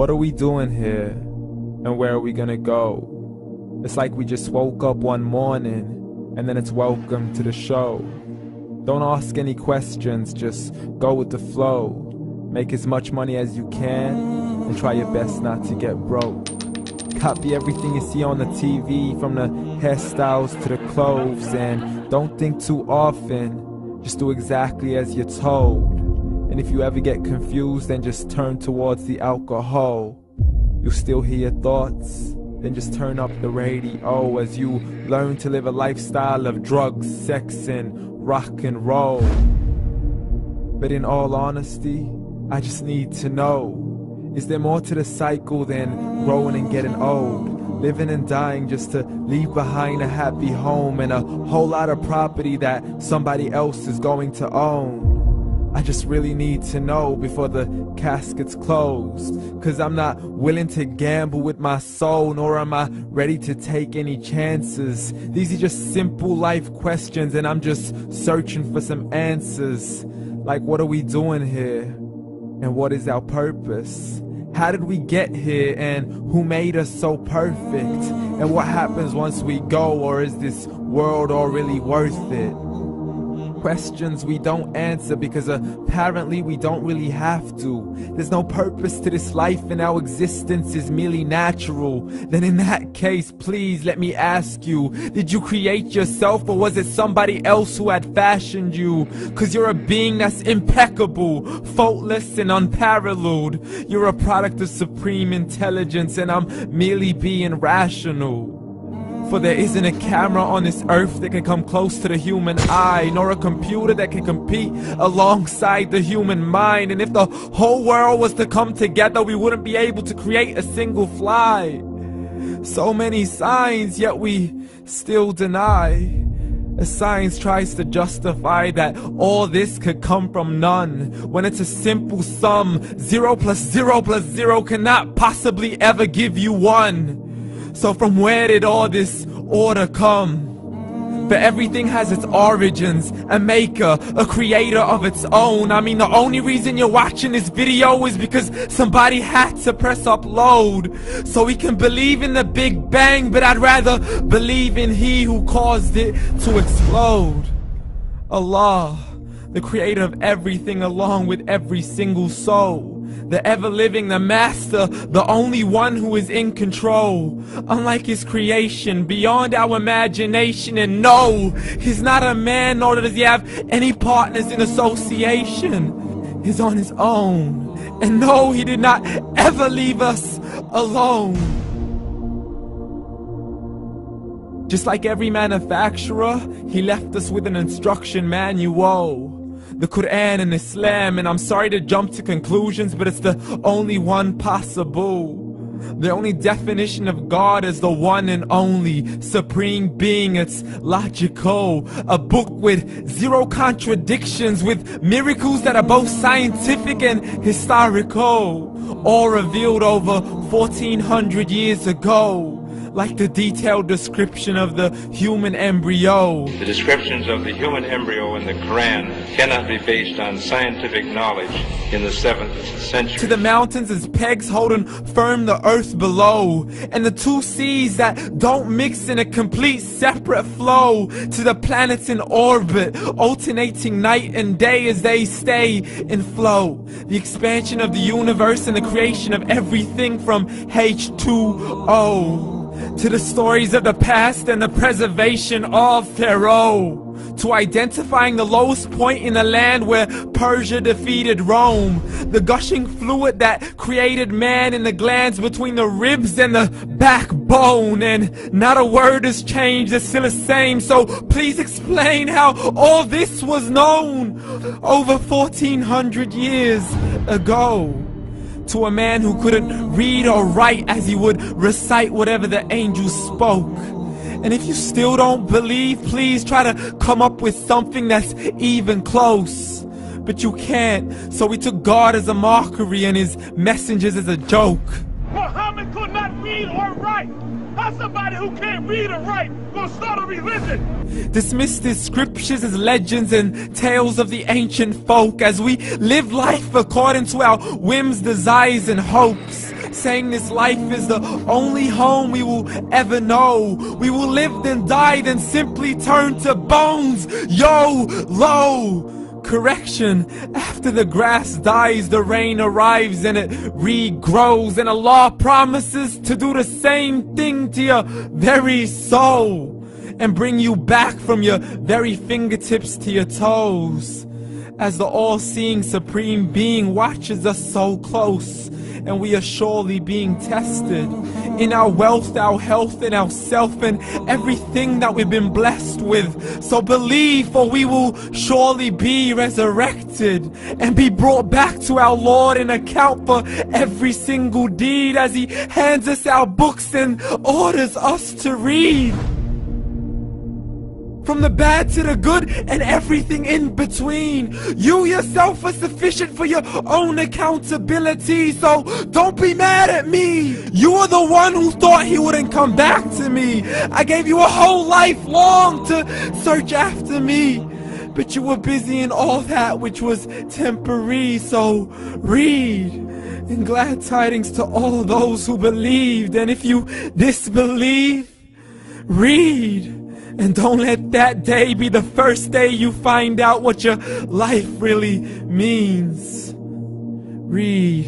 What are we doing here? And where are we gonna go? It's like we just woke up one morning and then it's welcome to the show. Don't ask any questions, just go with the flow. Make as much money as you can and try your best not to get broke. Copy everything you see on the TV, from the hairstyles to the clothes, and don't think too often, just do exactly as you're told. And if you ever get confused, then just turn towards the alcohol. You'll still hear your thoughts, then just turn up the radio as you learn to live a lifestyle of drugs, sex, and rock and roll. But in all honesty, I just need to know, is there more to the cycle than growing and getting old? Living and dying just to leave behind a happy home and a whole lot of property that somebody else is going to own. I just really need to know before the casket's closed, 'cause I'm not willing to gamble with my soul, nor am I ready to take any chances. These are just simple life questions and I'm just searching for some answers. Like, what are we doing here? And what is our purpose? How did we get here, and who made us so perfect? And what happens once we go, or is this world all really worth it? Questions we don't answer because apparently we don't really have to. There's no purpose to this life and our existence is merely natural. Then in that case, please let me ask you, did you create yourself, or was it somebody else who had fashioned you? 'Cause you're a being that's impeccable, faultless and unparalleled. You're a product of supreme intelligence and I'm merely being rational. For there isn't a camera on this earth that can come close to the human eye, nor a computer that can compete alongside the human mind. And if the whole world was to come together, we wouldn't be able to create a single fly. So many signs, yet we still deny. As science tries to justify that all this could come from none, when it's a simple sum. 0 plus 0 plus 0 cannot possibly ever give you 1. So from where did all this order come? For everything has its origins, a maker, a creator of its own. I mean, the only reason you're watching this video is because somebody had to press upload. So we can believe in the Big Bang, but I'd rather believe in He who caused it to explode. Allah, the creator of everything along with every single soul. The ever-living, the master, the only one who is in control. Unlike his creation, beyond our imagination. And no, he's not a man, nor does he have any partners in association. He's on his own. And no, he did not ever leave us alone. Just like every manufacturer, he left us with an instruction manual. The Quran and Islam, and I'm sorry to jump to conclusions, but it's the only one possible. The only definition of God is the one and only supreme being. It's logical, a book with 0 contradictions, with miracles that are both scientific and historical, all revealed over 1400 years ago. Like the detailed description of the human embryo. The descriptions of the human embryo in the Quran cannot be based on scientific knowledge in the 7th century. To the mountains as pegs holding firm the earth below, and the 2 seas that don't mix in a complete separate flow. To the planets in orbit, alternating night and day as they stay in flow. The expansion of the universe and the creation of everything from H2O. To the stories of the past and the preservation of Pharaoh. To identifying the lowest point in the land where Persia defeated Rome. The gushing fluid that created man in the glands between the ribs and the backbone. And not a word has changed, it's still the same. So please explain how all this was known over 1400 years ago. To a man who couldn't read or write, as he would recite whatever the angels spoke. And if you still don't believe, please try to come up with something that's even close. But you can't, so we took God as a mockery and his messengers as a joke. Muhammad could not read or write. How's somebody who can't read or write gonna start a religion? Dismiss the scriptures as legends and tales of the ancient folk, as we live life according to our whims, desires, and hopes. saying this life is the only home we will ever know. We will live then die, then simply turn to bones. YOLO! Correction, after the grass dies, the rain arrives and it regrows, and Allah promises to do the same thing to your very soul and bring you back from your very fingertips to your toes, as the all-seeing supreme being watches us so close, and we are surely being tested in our wealth, our health, and our self, and everything that we've been blessed with. So believe, for we will surely be resurrected and be brought back to our Lord and account for every single deed, as He hands us our books and orders us to read. From the bad to the good and everything in between. You yourself are sufficient for your own accountability, so don't be mad at me. You are the one who thought He wouldn't come back to me. I gave you a whole life long to search after me, but you were busy in all that which was temporary. So read, and glad tidings to all those who believed. And if you disbelieve, read. And don't let that day be the first day you find out what your life really means. Read.